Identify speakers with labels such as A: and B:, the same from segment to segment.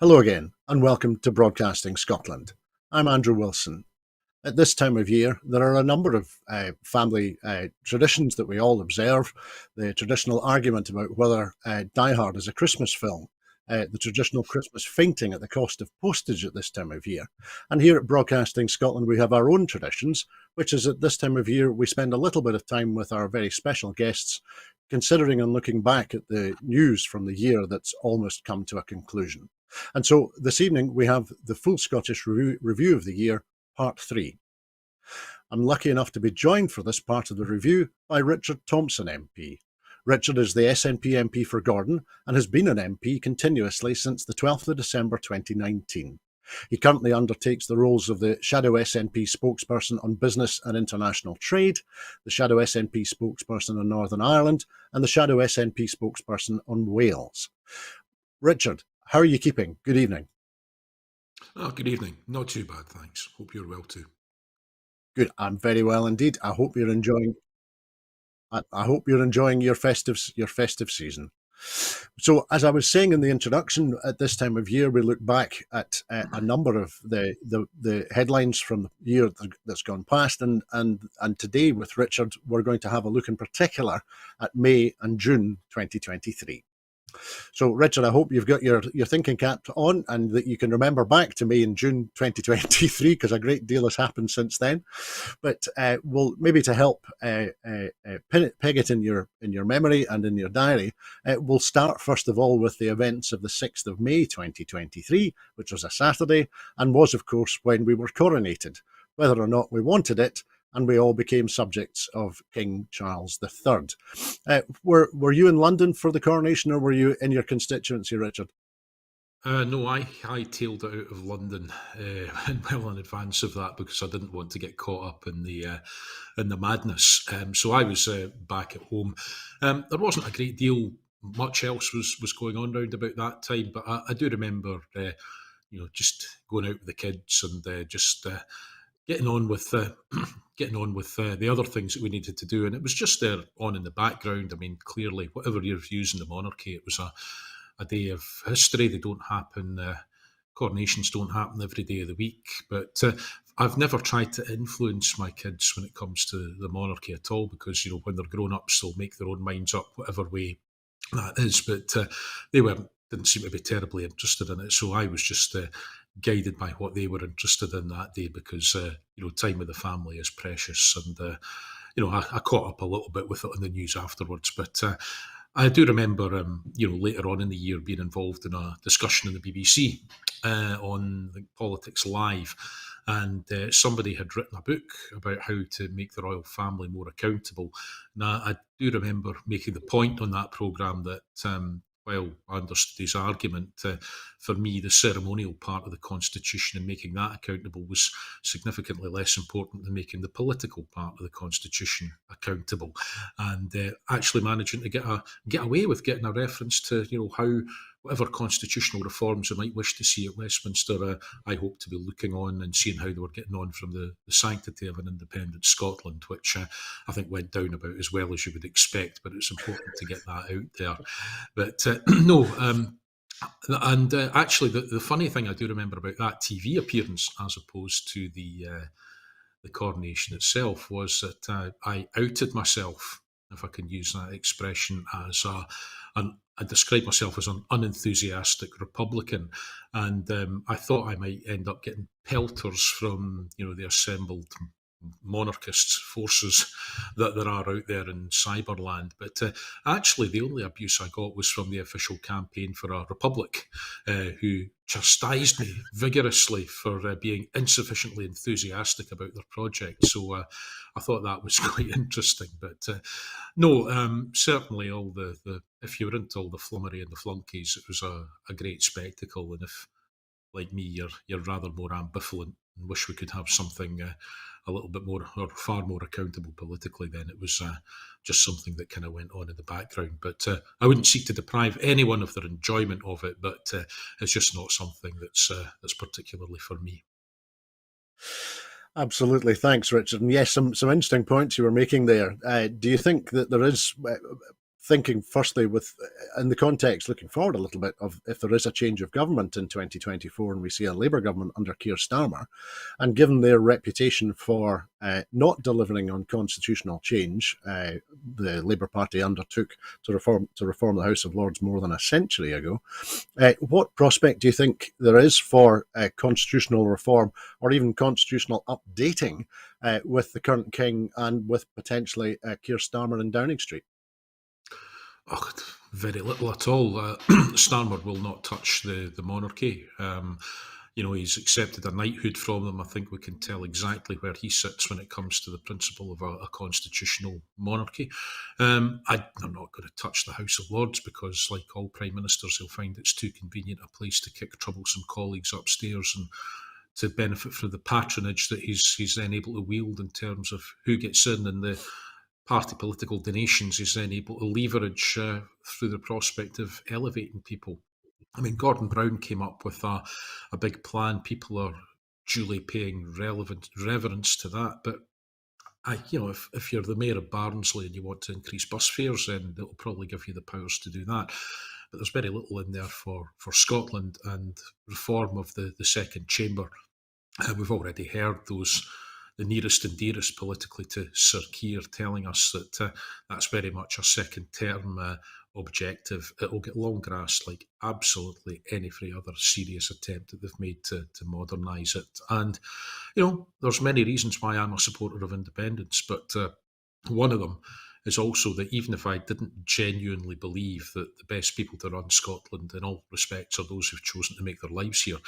A: Hello again, and welcome to Broadcasting Scotland. I'm Andrew Wilson. At this time of year, there are a number of family traditions that we all observe. The traditional argument about whether Die Hard is a Christmas film, the traditional Christmas fainting at the cost of postage at this time of year. And here at Broadcasting Scotland, we have our own traditions, which is at this time of year, we spend a little bit of time with our very special guests, considering and looking back at the news from the year that's almost come to a conclusion. And so this evening, we have the full Scottish review of the year, Part 3. I'm lucky enough to be joined for this part of the review by Richard Thomson MP. Richard is the SNP MP for Gordon and has been an MP continuously since the 12th of December 2019. He currently undertakes the roles of the Shadow SNP spokesperson on business and international trade, the Shadow SNP spokesperson on Northern Ireland, and the Shadow SNP spokesperson on Wales. Richard, how are you keeping? Good evening.
B: Oh, good evening. Not too bad, thanks. Hope you're well too.
A: Good. I'm very well indeed. I hope you're enjoying. I hope you're enjoying your festive season. So, as I was saying in the introduction, at this time of year, we look back at a number of the headlines from the year that's gone past, and today with Richard, we're going to have a look in particular at May and June 2023. So, Richard, I hope you've got your thinking cap on and that you can remember back to May and June 2023, because a great deal has happened since then. But we'll maybe to help peg it in your memory and in your diary, we'll start first of all with the events of the 6th of May 2023, which was a Saturday, and was, of course, when we were coronated, whether or not we wanted it, and we all became subjects of King Charles III. Were you in London for the coronation, or were you in your constituency, Richard?
B: No, I hightailed it out of London well in advance of that because I didn't want to get caught up in the madness. So I was back at home. There wasn't a great deal, much else was going on round about that time, but I do remember, just going out with the kids and just getting on with the other things that we needed to do, and it was just there on in the background. I mean, clearly, whatever your views on the monarchy, it was a day of history. They don't happen. Coronations don't happen every day of the week, but I've never tried to influence my kids when it comes to the monarchy at all, because when they're grown ups, they'll make their own minds up whatever way that is. But they didn't seem to be terribly interested in it, so I was just guided by what they were interested in that day, because time with the family is precious, and I caught up a little bit with it on the news afterwards. But I do remember, later on in the year being involved in a discussion in the BBC on Politics Live, and somebody had written a book about how to make the royal family more accountable. Now, I do remember making the point on that programme that while I understood his argument, for me, the ceremonial part of the Constitution and making that accountable was significantly less important than making the political part of the Constitution accountable. And actually managing to get away with getting a reference to, how whatever constitutional reforms I might wish to see at Westminster, I hope to be looking on and seeing how they were getting on from the sanctity of an independent Scotland, which I think went down about as well as you would expect, but it's important to get that out there. But no, and actually the funny thing I do remember about that TV appearance, as opposed to the coronation itself, was that I outed myself, if I can use that expression, as I described myself as an unenthusiastic Republican, and I thought I might end up getting pelters from the assembled monarchist forces that there are out there in cyberland. But actually, the only abuse I got was from the official campaign for a republic, who chastised me vigorously for being insufficiently enthusiastic about their project. So I thought that was quite interesting. But no, certainly all the if you were into all the flummery and the flunkies, it was a great spectacle. And if, like me, you're rather more ambivalent and wish we could have something a little bit more, or far more accountable politically, then it was just something that kind of went on in the background. But I wouldn't seek to deprive anyone of their enjoyment of it, but it's just not something that's particularly for me.
A: Absolutely. Thanks, Richard. And yes, some interesting points you were making there. Do you think that there is thinking firstly in the context, looking forward a little bit, of if there is a change of government in 2024 and we see a Labour government under Keir Starmer, and given their reputation for not delivering on constitutional change, the Labour Party undertook to reform the House of Lords more than a century ago. What prospect do you think there is for constitutional reform or even constitutional updating with the current king and with potentially Keir Starmer in Downing Street?
B: Oh, very little at all. Starmer will not touch the monarchy. He's accepted a knighthood from them. I think we can tell exactly where he sits when it comes to the principle of a constitutional monarchy. I'm not going to touch the House of Lords because, like all prime ministers, he'll find it's too convenient a place to kick troublesome colleagues upstairs and to benefit from the patronage that he's then able to wield in terms of who gets in and the party political donations he's then able to leverage through the prospect of elevating people. I mean, Gordon Brown came up with a big plan. People are duly paying reverence to that. But if you're the mayor of Barnsley and you want to increase bus fares, then it'll probably give you the powers to do that. But there's very little in there for Scotland and reform of the second chamber. We've already heard the nearest and dearest politically to Sir Keir telling us that that's very much a second term objective. It will get long grass like absolutely any other serious attempt that they've made to modernise it. And, there's many reasons why I'm a supporter of independence, but one of them is also that even if I didn't genuinely believe that the best people to run Scotland in all respects are those who've chosen to make their lives here,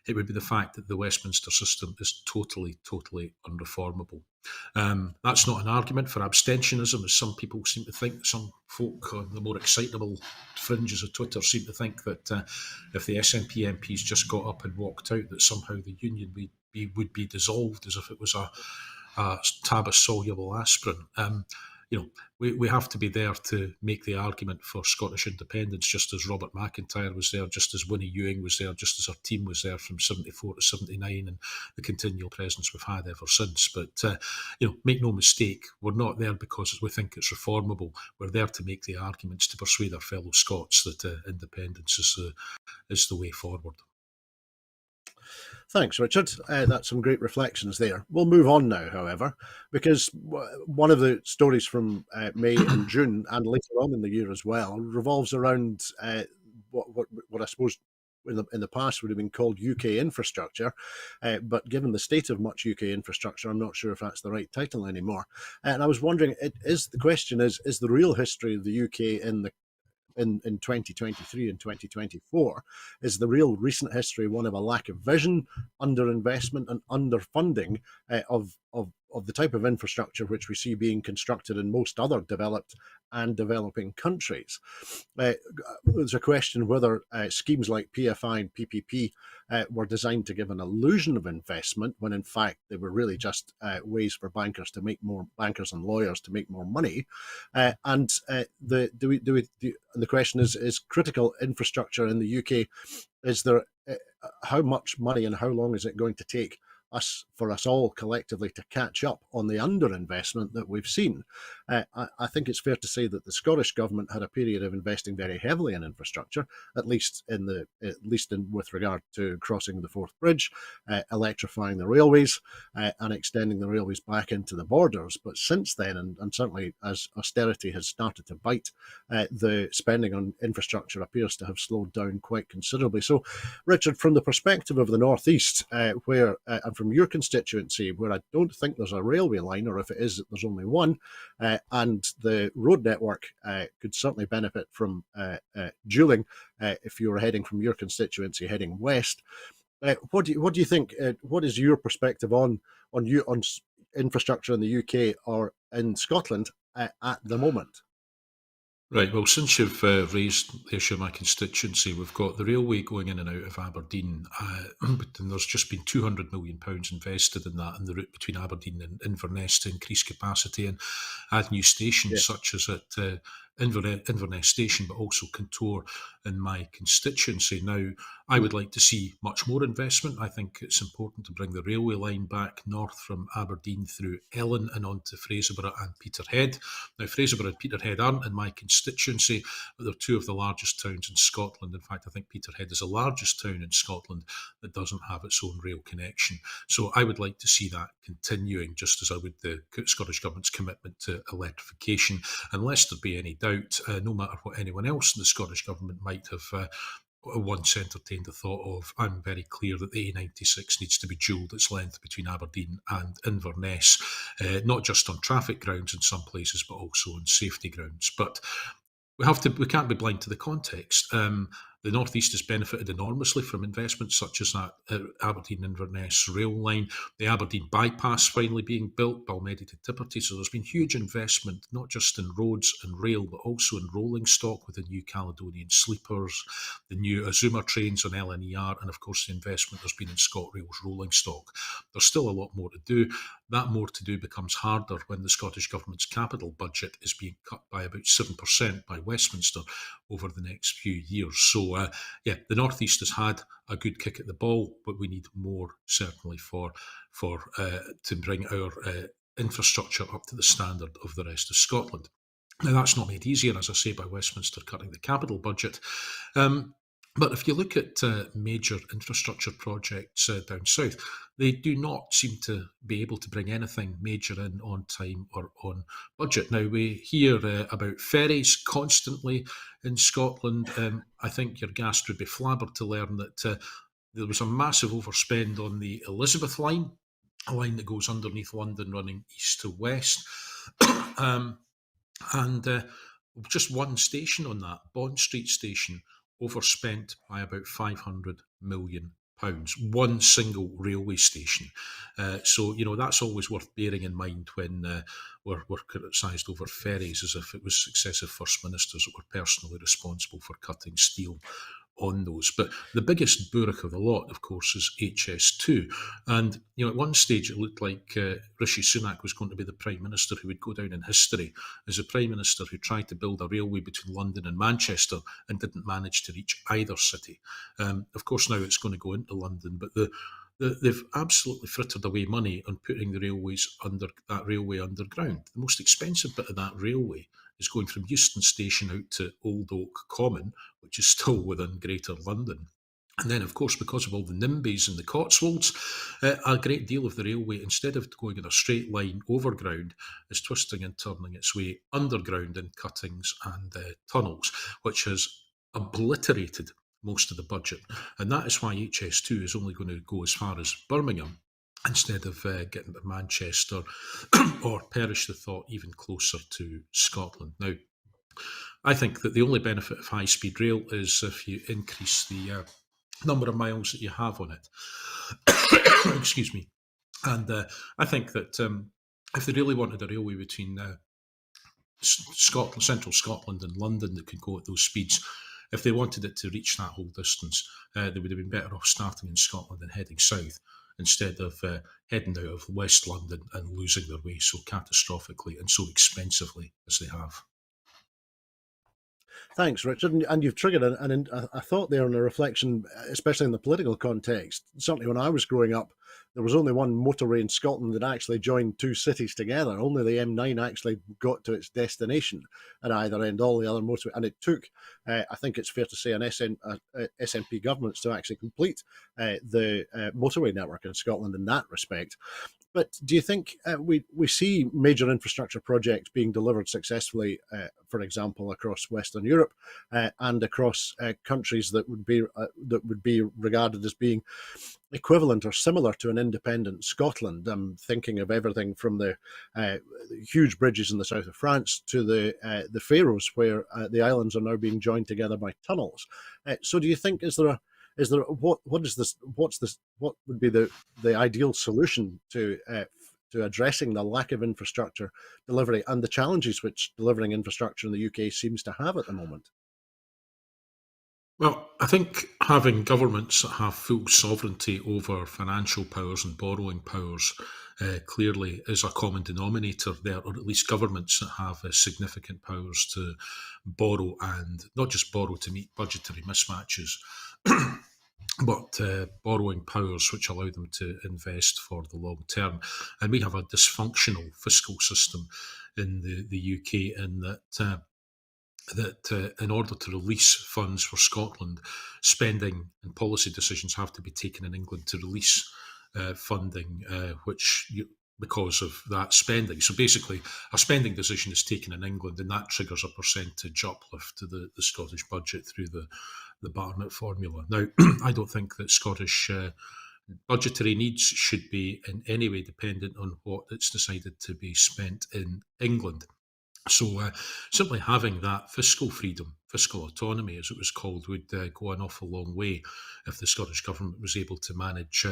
B: it would be the fact that the Westminster system is totally, totally unreformable. That's not an argument for abstentionism, as some people seem to think. Some folk on the more excitable fringes of Twitter seem to think that if the SNP MPs just got up and walked out, that somehow the union would be dissolved as if it was a tab of soluble aspirin. We have to be there to make the argument for Scottish independence, just as Robert McIntyre was there, just as Winnie Ewing was there, just as our team was there from 74 to 79, and the continual presence we've had ever since. But, make no mistake, we're not there because we think it's reformable. We're there to make the arguments to persuade our fellow Scots that independence is the way forward.
A: Thanks, Richard. That's some great reflections there. We'll move on now, however, because one of the stories from May and June, and later on in the year as well, revolves around what I suppose in the past would have been called UK infrastructure, but given the state of much UK infrastructure, I'm not sure if that's the right title anymore. And I was wondering, the question is the real history of the UK in 2023 and 2024, is the real recent history one of a lack of vision, underinvestment and underfunding of the type of infrastructure which we see being constructed in most other developed and developing countries. There's a question whether schemes like PFI and PPP were designed to give an illusion of investment when in fact they were really just ways for bankers and lawyers to make more money. The question is critical infrastructure in the UK, is there how much money and how long is it going to take for us all collectively to catch up on the underinvestment that we've seen? I think it's fair to say that the Scottish government had a period of investing very heavily in infrastructure, at least with regard to crossing the Forth Bridge, electrifying the railways, and extending the railways back into the borders. But since then, and certainly as austerity has started to bite, the spending on infrastructure appears to have slowed down quite considerably. So, Richard, from the perspective of the North East, and from your constituency, where I don't think there's a railway line, or if it is, there's only one, and the road network could certainly benefit from dualling if you were heading from your constituency heading west. What do you think? What is your perspective on infrastructure in the UK or in Scotland at the moment?
B: Right, well, since you've raised the issue of my constituency, we've got the railway going in and out of Aberdeen, but then there's just been £200 million invested in that, in the route between Aberdeen and Inverness to increase capacity and add new stations, such as at Inverness Station, but also Contour in my constituency. Now, I would like to see much more investment. I think it's important to bring the railway line back north from Aberdeen through Ellon and on to Fraserburgh and Peterhead. Now, Fraserburgh and Peterhead aren't in my constituency, but they're two of the largest towns in Scotland. In fact, I think Peterhead is the largest town in Scotland that doesn't have its own rail connection. So I would like to see that continuing, just as I would the Scottish Government's commitment to electrification, unless there be any doubt, no matter what anyone else in the Scottish Government might have once entertained the thought of. I'm very clear that the A96 needs to be dualled its length between Aberdeen and Inverness, not just on traffic grounds in some places, but also on safety grounds. But we can't be blind to the context. The North East has benefited enormously from investments such as that Aberdeen-Inverness rail line, the Aberdeen bypass finally being built, Balmedy to Tipperty. So there's been huge investment, not just in roads and rail, but also in rolling stock with the new Caledonian sleepers, the new Azuma trains on LNER, and of course the investment there's been in ScotRail's rolling stock. There's still a lot more to do. That more to do becomes harder when the Scottish Government's capital budget is being cut by about 7% by Westminster over the next few years. So, the North East has had a good kick at the ball, but we need more, certainly, to bring our infrastructure up to the standard of the rest of Scotland. Now, that's not made easier, as I say, by Westminster cutting the capital budget. But if you look at major infrastructure projects down south, they do not seem to be able to bring anything major in on time or on budget. Now, we hear about ferries constantly in Scotland. I think your guest would be flabbered to learn that there was a massive overspend on the Elizabeth line, a line that goes underneath London running east to west. And just one station on that, Bond Street Station, overspent by about £500 million. One single railway station. So, that's always worth bearing in mind when we're criticised over ferries, as if it was successive First Ministers that were personally responsible for cutting steel on those. But the biggest bourach of the lot, of course, is HS2. And, at one stage it looked like Rishi Sunak was going to be the Prime Minister who would go down in history as a Prime Minister who tried to build a railway between London and Manchester and didn't manage to reach either city. Of course, now it's going to go into London, but they've absolutely frittered away money on putting the railway underground. The most expensive bit of that railway is going from Euston Station out to Old Oak Common, which is still within Greater London. And then, of course, because of all the NIMBYs and the Cotswolds, a great deal of the railway, instead of going in a straight line overground, is twisting and turning its way underground in cuttings and tunnels, which has obliterated most of the budget. And that is why HS2 is only going to go as far as Birmingham, instead of getting to Manchester or, perish the thought, even closer to Scotland. Now, I think that the only benefit of high-speed rail is if you increase the number of miles that you have on it. Excuse me. And I think that if they really wanted a railway between Scotland, central Scotland and London that could go at those speeds, if they wanted it to reach that whole distance, they would have been better off starting in Scotland and heading south, instead of heading out of West London and losing their way so catastrophically and so expensively as they have.
A: Thanks, Richard. And you've triggered a thought there on a reflection, especially in the political context. Certainly when I was growing up, there was only one motorway in Scotland that actually joined two cities together. Only the M9 actually got to its destination at either end. All the other motorway, and it took, I think it's fair to say, an SNP governments to actually complete the motorway network in Scotland in that respect. But do you think we see major infrastructure projects being delivered successfully, for example, across Western Europe and across countries that would be regarded as being equivalent or similar to an independent Scotland? I'm thinking of everything from the huge bridges in the south of France to the Faroes, where the islands are now being joined together by tunnels. So, do you think what would be the ideal solution to addressing the lack of infrastructure delivery and the challenges which delivering infrastructure in the UK seems to have at the moment?
B: Well, I think having governments that have full sovereignty over financial powers and borrowing powers clearly is a common denominator there, or at least governments that have significant powers to borrow, and not just borrow to meet budgetary mismatches, but borrowing powers which allow them to invest for the long term. And we have a dysfunctional fiscal system in the UK, in that in order to release funds for Scotland, spending and policy decisions have to be taken in England to release funding, because of that spending. So basically, a spending decision is taken in England, and that triggers a percentage uplift to the Scottish budget through the Barnett formula. Now, I don't think that Scottish budgetary needs should be in any way dependent on what it's decided to be spent in England. So simply having that fiscal freedom, fiscal autonomy, as it was called, would go an awful long way if the Scottish Government was able to manage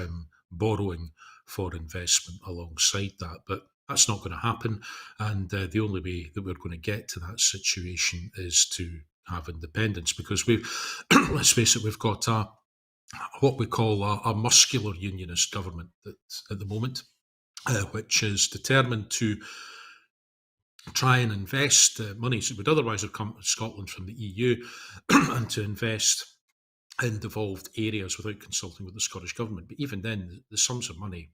B: borrowing for investment alongside that. But that's not going to happen. And the only way that we're going to get to that situation is to have independence, because let's face it, we've got what we call a muscular unionist government that, at the moment, which is determined to try and invest monies that would otherwise have come to Scotland from the EU and to invest in devolved areas without consulting with the Scottish Government. But even then, the sums of money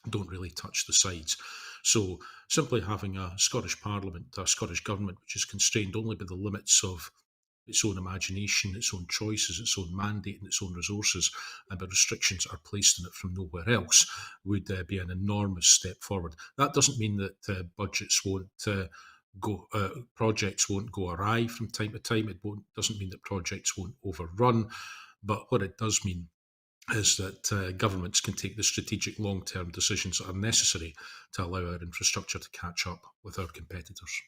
B: don't really touch the sides. So simply having a Scottish Parliament, a Scottish Government, which is constrained only by the limits of its own imagination, its own choices, its own mandate, and its own resources, and the restrictions are placed on it from nowhere else, would be an enormous step forward. That doesn't mean that budgets won't projects won't go awry from time to time. Doesn't mean that projects won't overrun, but what it does mean is that governments can take the strategic long-term decisions that are necessary to allow our infrastructure to catch up with our competitors.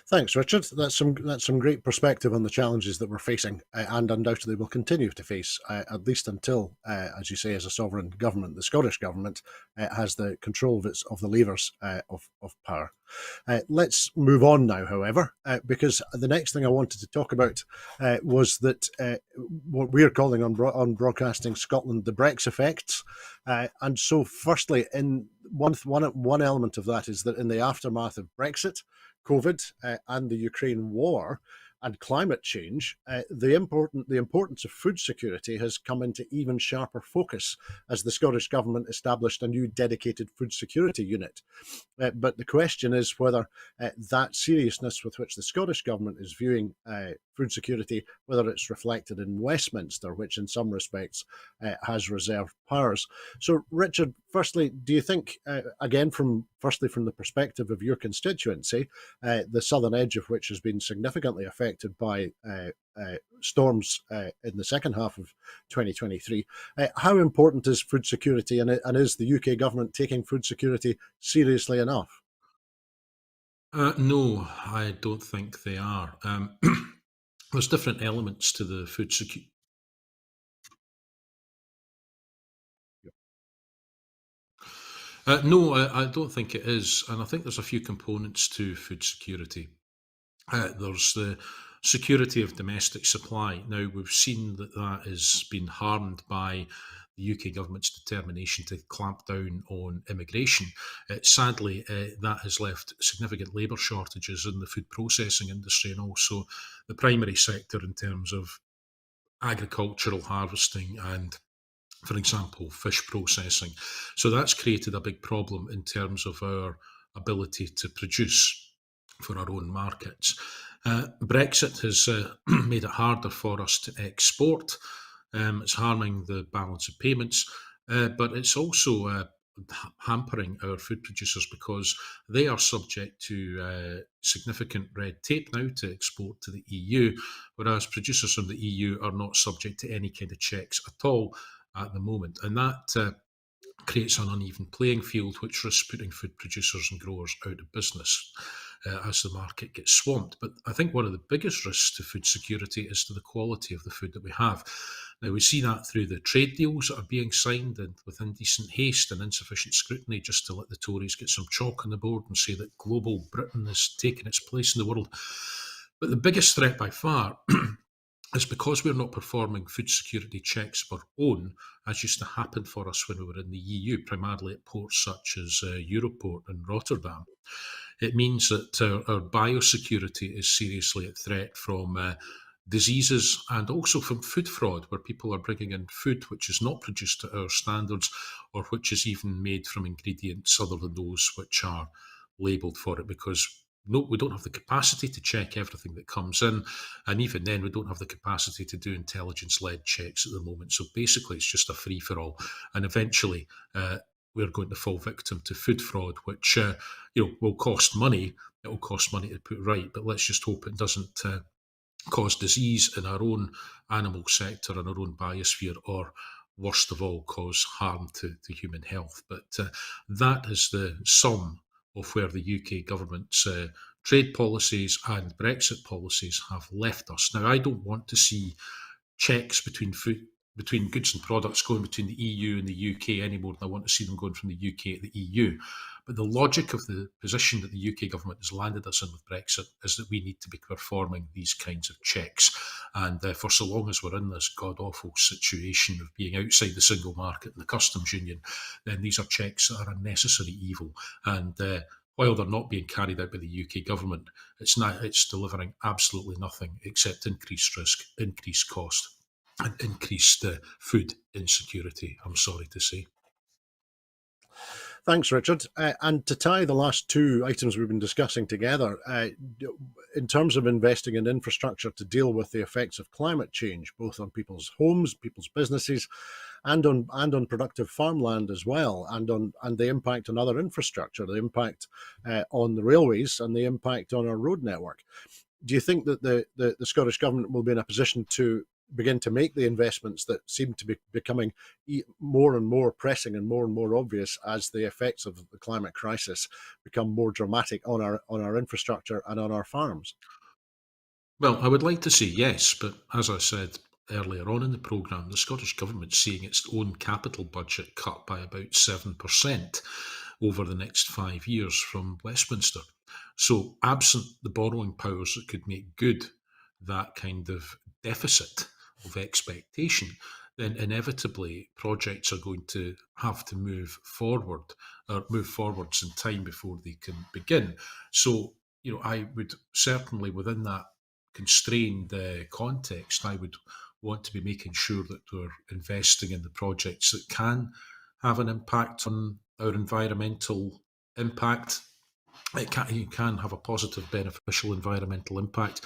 A: Thanks, Richard. That's some great perspective on the challenges that we're facing, and undoubtedly will continue to face, at least until, as you say, as a sovereign government, the Scottish Government has the control of the levers of power. Let's move on now, however, because the next thing I wanted to talk about was that what we're calling on Broadcasting Scotland the Brex effects. And so, firstly, in one element of that is that in the aftermath of Brexit, COVID, and the Ukraine war and climate change, the importance of food security has come into even sharper focus as the Scottish Government established a new dedicated food security unit. But the question is whether that seriousness with which the Scottish Government is viewing food security, whether it's reflected in Westminster, which in some respects has reserved powers. So, Richard, firstly, do you think, again, from the perspective of your constituency, the southern edge of which has been significantly affected by storms in the second half of 2023, how important is food security, and is the UK government taking food security seriously enough?
B: No, I don't think they are. There's different elements to the food security. No, I don't think it is. And I think there's a few components to food security. There's the security of domestic supply. Now, we've seen that has been harmed by the UK government's determination to clamp down on immigration. Sadly, that has left significant labour shortages in the food processing industry, and also the primary sector in terms of agricultural harvesting and, for example, fish processing. So that's created a big problem in terms of our ability to produce for our own markets. Brexit has made it harder for us to export. It's harming the balance of payments, but it's also hampering our food producers, because they are subject to significant red tape now to export to the EU, whereas producers from the EU are not subject to any kind of checks at all at the moment. And that creates an uneven playing field, which risks putting food producers and growers out of business as the market gets swamped. But I think one of the biggest risks to food security is to the quality of the food that we have. Now, we see that through the trade deals that are being signed, and with indecent haste and insufficient scrutiny, just to let the Tories get some chalk on the board and say that global Britain is taking its place in the world. But the biggest threat by far is because we're not performing food security checks of our own, as used to happen for us when we were in the EU, primarily at ports such as Europort and Rotterdam. It means that our biosecurity is seriously at threat from diseases, and also from food fraud, where people are bringing in food which is not produced to our standards, or which is even made from ingredients other than those which are labelled for it, because no, we don't have the capacity to check everything that comes in, and even then we don't have the capacity to do intelligence-led checks at the moment. So basically it's just a free-for-all, and eventually we're going to fall victim to food fraud, which will cost money. It will cost money to put right, but let's just hope it doesn't cause disease in our own animal sector and our own biosphere, or worst of all, cause harm to human health. But that is the sum of where the UK government's trade policies and Brexit policies have left us. Now, I don't want to see checks between goods and products going between the EU and the UK any more than I want to see them going from the UK to the EU. But the logic of the position that the UK government has landed us in with Brexit is that we need to be performing these kinds of checks. And for so long as we're in this god-awful situation of being outside the single market and the customs union, then these are checks that are a necessary evil. And while they're not being carried out by the UK government, it's delivering absolutely nothing except increased risk, increased cost, and increased food insecurity, I'm sorry to say.
A: Thanks, Richard. And to tie the last two items we've been discussing together, in terms of investing in infrastructure to deal with the effects of climate change, both on people's homes, people's businesses, and on productive farmland as well, and the impact on other infrastructure, the impact on the railways, and the impact on our road network. Do you think that the Scottish Government will be in a position to begin to make the investments that seem to be becoming more and more pressing and more obvious as the effects of the climate crisis become more dramatic on our infrastructure and on our farms?
B: Well, I would like to say yes, but as I said earlier on in the programme, the Scottish Government's seeing its own capital budget cut by about 7% over the next 5 years from Westminster. So, absent the borrowing powers that could make good that kind of deficit of expectation, then inevitably projects are going to have to move forward, or move forwards in time before they can begin. So, I would certainly, within that constrained context, I would want to be making sure that we're investing in the projects that can have an impact on our environmental impact. You can have a positive, beneficial environmental impact.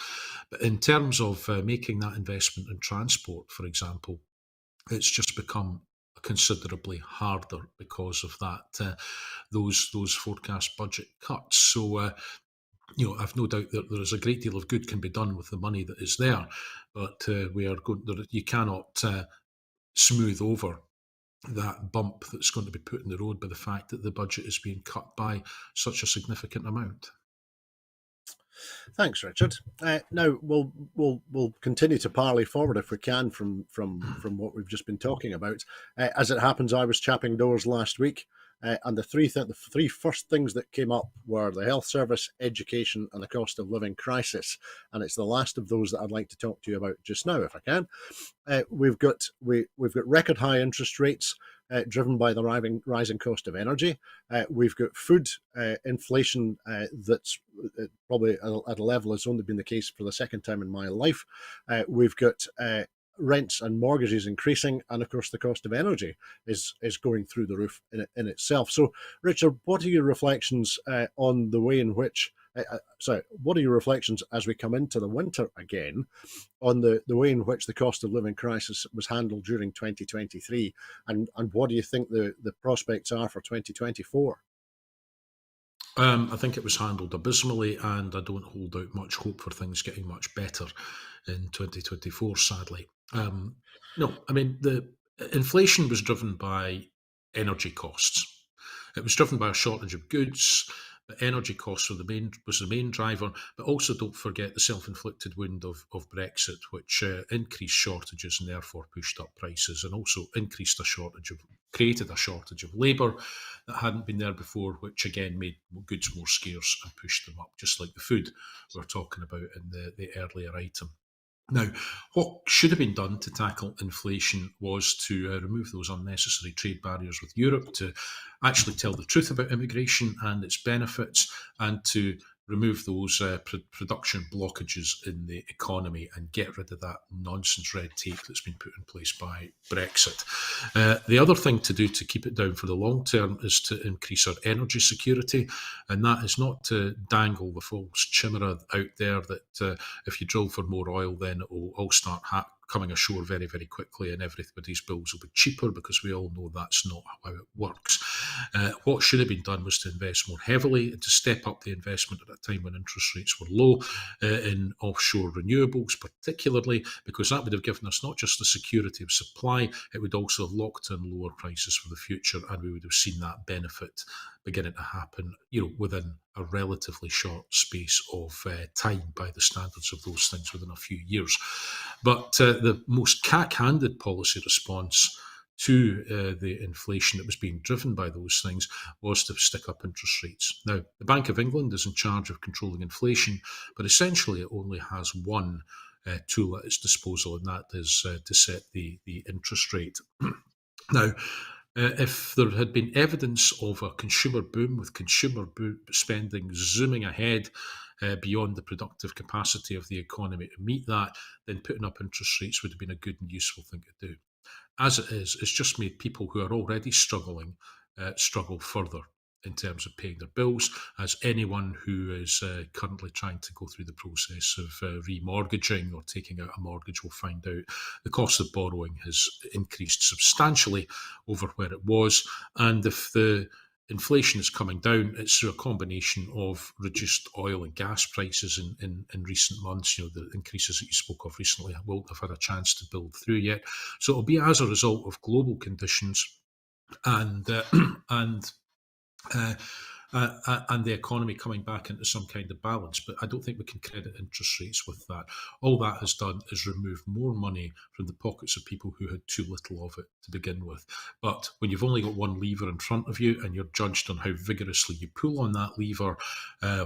B: But in terms of making that investment in transport, for example, it's just become considerably harder because of that those forecast budget cuts. So I've no doubt that there is a great deal of good can be done with the money that is there, but you cannot smooth over that bump that's going to be put in the road by the fact that the budget is being cut by such a significant amount.
A: Thanks, Richard. Now we'll continue to parley forward if we can from what we've just been talking about. As it happens, I was chapping doors last week, and the three first things that came up were the health service, education, and the cost of living crisis. And it's the last of those that I'd like to talk to you about just now, if I can. We've got record high interest rates. Driven by the rising cost of energy. We've got food inflation that's probably at a level that's only been the case for the second time in my life. We've got rents and mortgages increasing, and of course the cost of energy is going through the roof in itself. So, Richard, what are your reflections on the way in which what are your reflections as we come into the winter again on the way in which the cost of living crisis was handled during 2023, and what do you think the prospects are for 2024?
B: I think it was handled abysmally, and I don't hold out much hope for things getting much better in 2024, sadly. No, I mean, the inflation was driven by energy costs. It was driven by a shortage of goods, but energy costs was the main driver. But also, don't forget the self-inflicted wound of Brexit, which increased shortages and therefore pushed up prices, and also created a shortage of labour that hadn't been there before, which again made goods more scarce and pushed them up, just like the food we're talking about in the earlier item. Now, what should have been done to tackle inflation was to remove those unnecessary trade barriers with Europe, to actually tell the truth about immigration and its benefits, and to remove those production blockages in the economy and get rid of that nonsense red tape that's been put in place by Brexit. The other thing to do to keep it down for the long term is to increase our energy security, and that is not to dangle the false chimera out there that if you drill for more oil, then it will all start coming ashore very, very quickly and everybody's bills will be cheaper, because we all know that's not how it works. What should have been done was to invest more heavily and to step up the investment at a time when interest rates were low in offshore renewables, particularly because that would have given us not just the security of supply, it would also have locked in lower prices for the future, and we would have seen that benefit beginning to happen, within a relatively short space of time by the standards of those things, within a few years. But the most cack-handed policy response to the inflation that was being driven by those things was to stick up interest rates. Now, the Bank of England is in charge of controlling inflation, but essentially it only has one tool at its disposal, and that is to set the interest rate. Now, if there had been evidence of a consumer boom, with consumer spending zooming ahead beyond the productive capacity of the economy to meet that, then putting up interest rates would have been a good and useful thing to do. As it is, it's just made people who are already struggling struggle further in terms of paying their bills, as anyone who is currently trying to go through the process of remortgaging or taking out a mortgage will find out the cost of borrowing has increased substantially over where it was. And if the inflation is coming down, it's through a combination of reduced oil and gas prices in recent months. The increases that you spoke of recently won't have had a chance to build through yet. So it'll be as a result of global conditions and and the economy coming back into some kind of balance. But I don't think we can credit interest rates with that. All that has done is remove more money from the pockets of people who had too little of it to begin with. But when you've only got one lever in front of you and you're judged on how vigorously you pull on that lever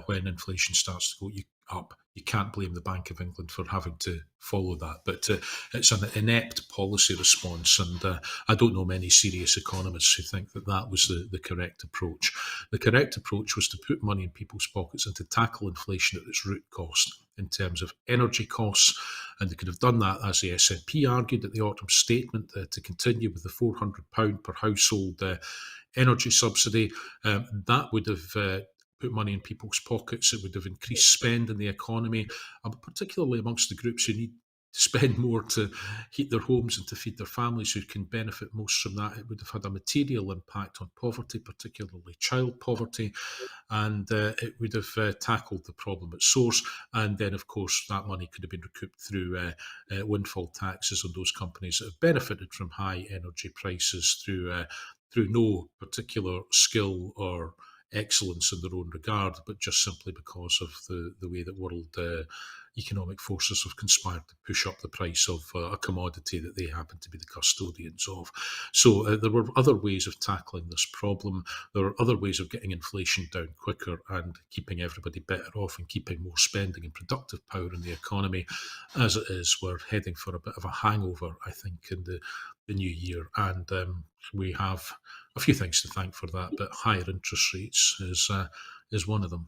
B: when inflation starts to go up, you can't blame the Bank of England for having to follow that. But it's an inept policy response, and I don't know many serious economists who think that that was the correct approach. The correct approach was to put money in people's pockets and to tackle inflation at its root cost in terms of energy costs, and they could have done that, as the SNP argued at the autumn statement, to continue with the £400 per household energy subsidy. That would have put money in people's pockets. It would have increased spend in the economy, particularly amongst the groups who need to spend more to heat their homes and to feed their families, who can benefit most from that. It would have had a material impact on poverty, particularly child poverty, and it would have tackled the problem at source. And then, of course, that money could have been recouped through windfall taxes on those companies that have benefited from high energy prices through no particular skill or excellence in their own regard, but just simply because of the way that world economic forces have conspired to push up the price of a commodity that they happen to be the custodians of. So there were other ways of tackling this problem. There are other ways of getting inflation down quicker and keeping everybody better off and keeping more spending and productive power in the economy. As it is, we're heading for a bit of a hangover, I think, in the new year. And we have a few things to thank for that, but higher interest rates is one of them.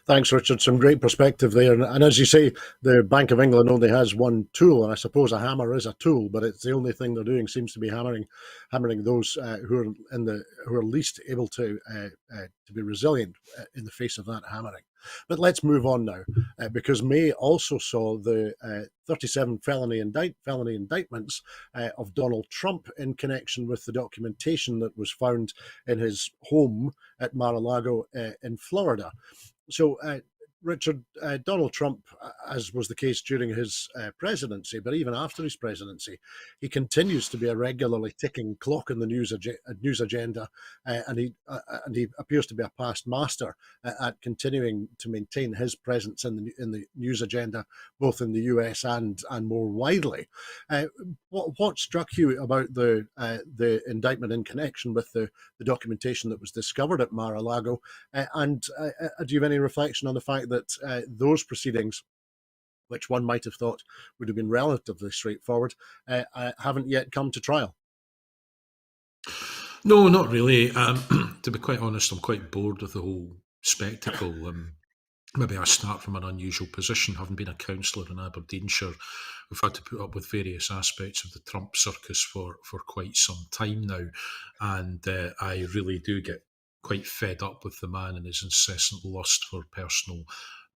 A: Thanks, Richard. Some great perspective there. And as you say, the Bank of England only has one tool, and I suppose a hammer is a tool, but it's the only thing they're doing seems to be hammering those who are least able to be resilient in the face of that hammering. But let's move on now, because May also saw the 37 felony indictments of Donald Trump in connection with the documentation that was found in his home at Mar-a-Lago in Florida. So, Richard, Donald Trump, as was the case during his presidency, but even after his presidency, he continues to be a regularly ticking clock in the news agenda, and he appears to be a past master at continuing to maintain his presence in the news agenda, both in the US and more widely. What struck you about the indictment in connection with the documentation that was discovered at Mar-a-Lago, and do you have any reflection on the fact that those proceedings, which one might have thought would have been relatively straightforward, haven't yet come to trial?
B: No, not really. To be quite honest, I'm quite bored with the whole spectacle. Maybe I start from an unusual position, having been a councillor in Aberdeenshire. We've had to put up with various aspects of the Trump circus for quite some time now, and I really do get quite fed up with the man and his incessant lust for personal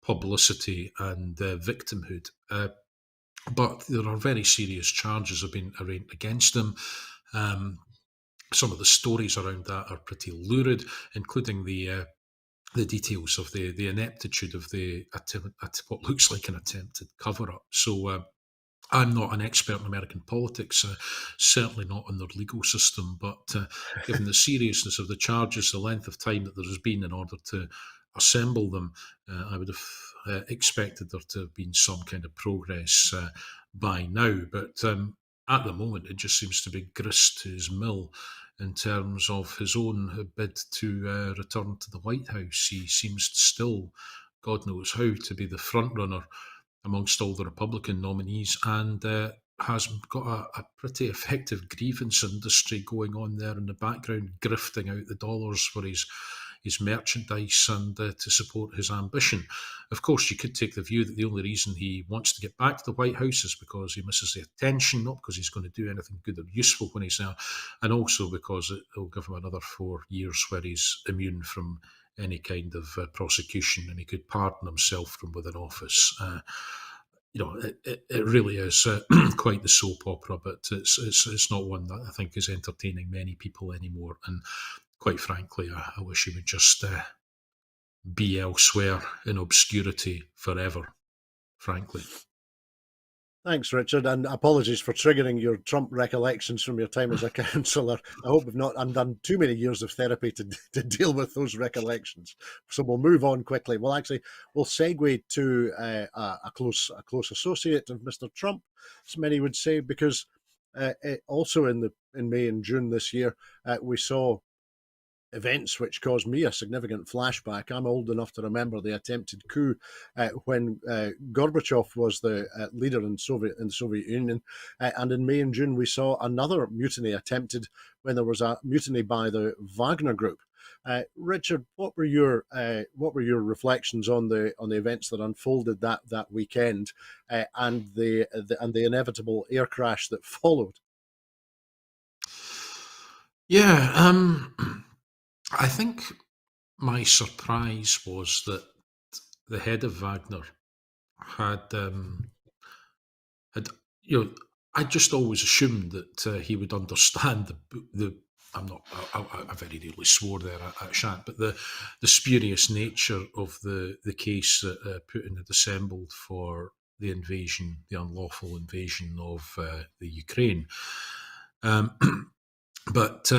B: publicity and victimhood. But there are very serious charges have been arraigned against him. Some of the stories around that are pretty lurid, including the details of the ineptitude of what looks like an attempted cover-up. So I'm not an expert in American politics, certainly not in their legal system, but given the seriousness of the charges, the length of time that there has been in order to assemble them, I would have expected there to have been some kind of progress by now. But at the moment, it just seems to be grist to his mill in terms of his own bid to return to the White House. He seems still, God knows how, to be the front runner amongst all the Republican nominees, and has got a pretty effective grievance industry going on there in the background, grifting out the dollars for his merchandise and to support his ambition. Of course, you could take the view that the only reason he wants to get back to the White House is because he misses the attention, not because he's going to do anything good or useful when he's there, and also because it will give him another 4 years where he's immune from any kind of prosecution and he could pardon himself from within office. It really is quite the soap opera, but it's not one that I think is entertaining many people anymore. And quite frankly, I wish he would just be elsewhere in obscurity forever, frankly.
A: Thanks, Richard, and apologies for triggering your Trump recollections from your time as a councillor. I hope we've not undone too many years of therapy to deal with those recollections. So we'll move on quickly. We'll segue to a close associate of Mr. Trump, as many would say, because also in May and June this year, we saw events which caused me a significant flashback. I'm old enough to remember the attempted coup when Gorbachev was the leader in the Soviet Union, and in May and June we saw another mutiny attempted when there was a mutiny by the Wagner Group. Richard, what were your reflections on the events that unfolded that weekend and the inevitable air crash that followed?
B: Yeah. I think my surprise was that the head of Wagner had I just always assumed that he would understand the I very nearly swore there, I shan't, but the spurious nature of the case that Putin had assembled for the unlawful invasion of the Ukraine. But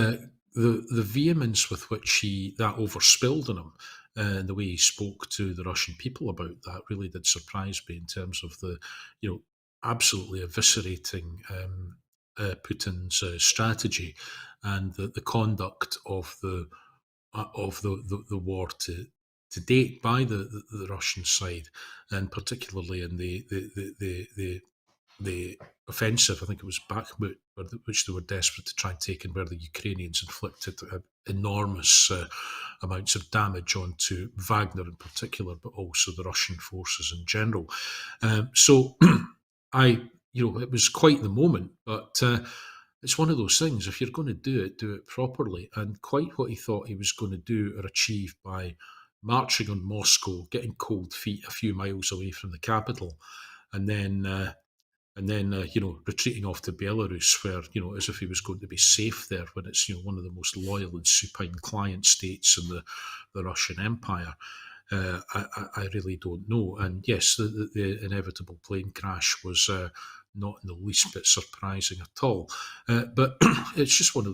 B: the vehemence with which that overspilled on him, and the way he spoke to the Russian people about that really did surprise me in terms of the, absolutely eviscerating Putin's strategy and the conduct of the war to date by the Russian side, and particularly in the offensive. I think it was Bakhmut, which they were desperate to try and take, and where the Ukrainians inflicted enormous amounts of damage onto Wagner in particular, but also the Russian forces in general. So it was quite the moment, but it's one of those things. If you're going to do it properly. And quite what he thought he was going to do or achieve by marching on Moscow, getting cold feet a few miles away from the capital, and then retreating off to Belarus, where, as if he was going to be safe there when it's, one of the most loyal and supine client states in the Russian Empire. I really don't know. And yes, the inevitable plane crash was not in the least bit surprising at all. But it's just one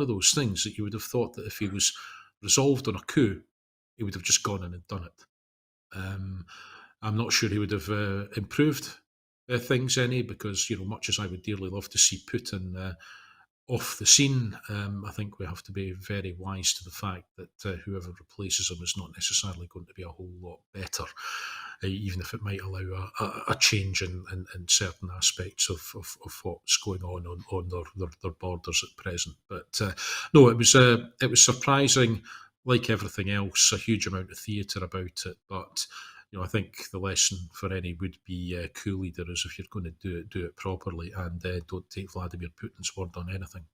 B: of those things that you would have thought that if he was resolved on a coup, he would have just gone in and done it. I'm not sure he would have improved things any, because much as I would dearly love to see Putin off the scene, I think we have to be very wise to the fact that whoever replaces him is not necessarily going to be a whole lot better, even if it might allow a change in certain aspects of what's going on their borders at present. But no, it was surprising, like everything else, a huge amount of theatre about it. But I think the lesson for any would-be coup leader is, if you're going to do it properly, and don't take Vladimir Putin's word on anything.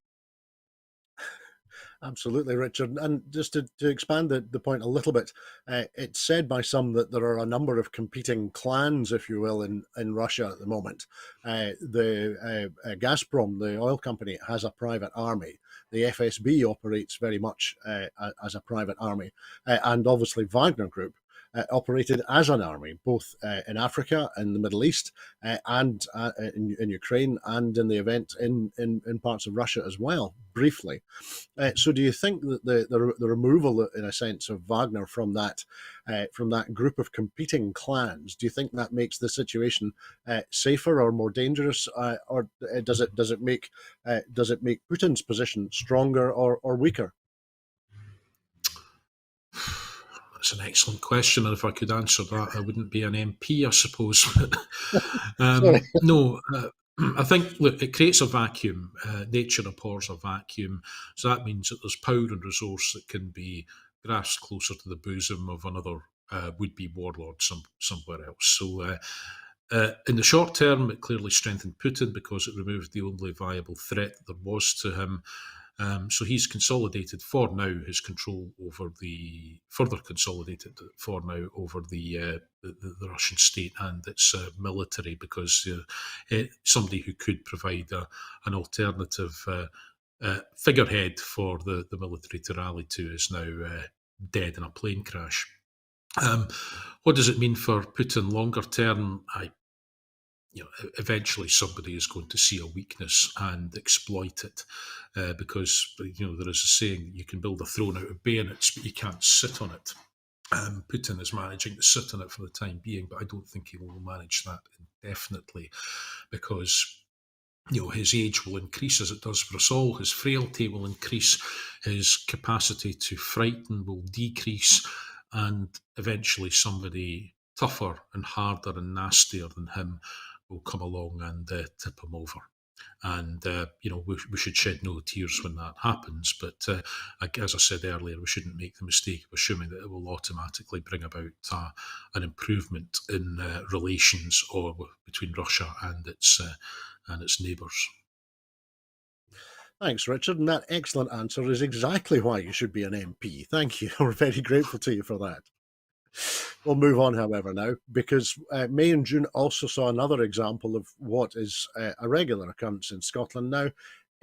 A: Absolutely, Richard. And just to expand the point a little bit, it's said by some that there are a number of competing clans, if you will, in Russia at the moment. Gazprom, the oil company, has a private army. The FSB operates very much as a private army. And obviously Wagner Group operated as an army, both in Africa, in the Middle East, and in Ukraine, and in the event in parts of Russia as well, briefly. So, do you think that the removal, in a sense, of Wagner from that group of competing clans, do you think that makes the situation safer or more dangerous, or does it make Putin's position stronger or weaker?
B: That's an excellent question, and if I could answer that, I wouldn't be an MP, I suppose.
A: Sorry.
B: No, I think, look, it creates a vacuum. Nature abhors a vacuum, so that means that there's power and resource that can be grasped closer to the bosom of another would-be warlord somewhere else. So, in the short term, it clearly strengthened Putin because it removed the only viable threat that there was to him. So he's consolidated for now his control over further consolidated for now over the Russian state and its military, because somebody who could provide an alternative figurehead for the military to rally to is now dead in a plane crash. What does it mean for Putin longer term? Eventually somebody is going to see a weakness and exploit it, because there is a saying, you can build a throne out of bayonets, but you can't sit on it. Putin is managing to sit on it for the time being, but I don't think he will manage that indefinitely, because his age will increase, as it does for us all. His frailty will increase. His capacity to frighten will decrease, and eventually somebody tougher and harder and nastier than him will come along and tip him over. And, we should shed no tears when that happens. But as I said earlier, we shouldn't make the mistake of assuming that it will automatically bring about an improvement in relations between Russia and its neighbours.
A: Thanks, Richard. And that excellent answer is exactly why you should be an MP. Thank you. We're very grateful to you for that. We'll move on, however, now, because May and June also saw another example of what is a regular occurrence in Scotland now.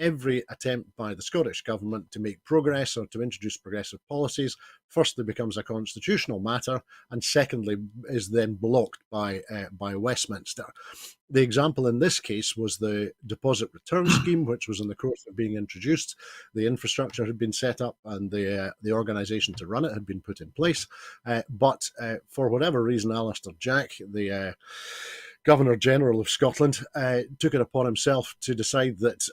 A: Every attempt by the Scottish Government to make progress or to introduce progressive policies, firstly becomes a constitutional matter, and secondly is then blocked by Westminster. The example in this case was the deposit return scheme, which was in the course of being introduced. The infrastructure had been set up and the organisation to run it had been put in place. But for whatever reason, Alistair Jack, the Governor General of Scotland, took it upon himself to decide that,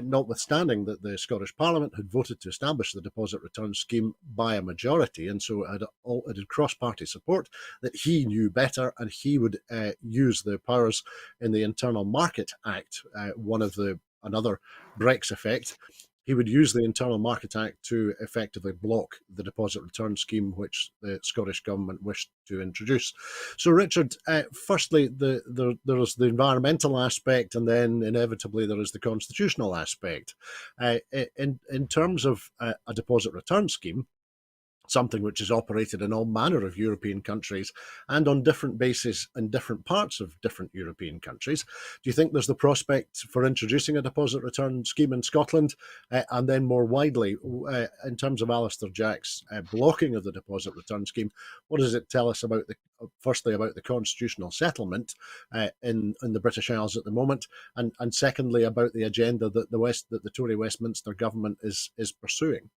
A: notwithstanding that the Scottish Parliament had voted to establish the deposit return scheme by a majority, and so it had cross-party support, that he knew better and he would use the powers in the Internal Market Act, another Brexit effect. He would use the Internal Market Act to effectively block the deposit return scheme which the Scottish Government wished to introduce. So, Richard, firstly, there is the environmental aspect, and then inevitably there is the constitutional aspect. In terms of a deposit return scheme, something which is operated in all manner of European countries and on different bases in different parts of different European countries. Do you think there's the prospect for introducing a deposit return scheme in Scotland? And then more widely, in terms of Alistair Jack's blocking of the deposit return scheme, what does it tell us about firstly about the constitutional settlement in the British Isles at the moment, and secondly about the agenda that the Tory Westminster government is pursuing?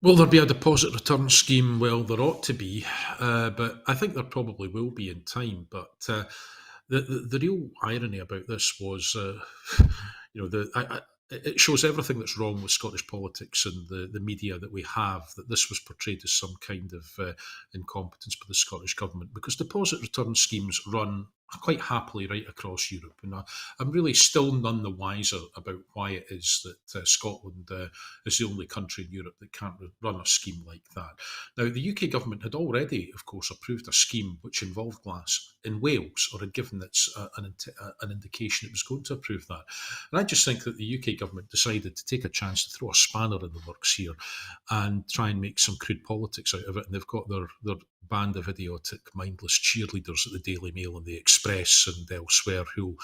B: Will there be a deposit return scheme? Well, there ought to be, but I think there probably will be in time. But the real irony about this was, it shows everything that's wrong with Scottish politics and the media that we have, that this was portrayed as some kind of incompetence by the Scottish Government, because deposit return schemes run quite happily right across Europe. And I'm really still none the wiser about why it is that Scotland is the only country in Europe that can't run a scheme like that. Now, the UK government had already, of course, approved a scheme which involved glass in Wales, or had given an indication it was going to approve that. And I just think that the UK government decided to take a chance to throw a spanner in the works here and try and make some crude politics out of it. And they've got their band of idiotic, mindless cheerleaders at the Daily Mail and the Express and elsewhere who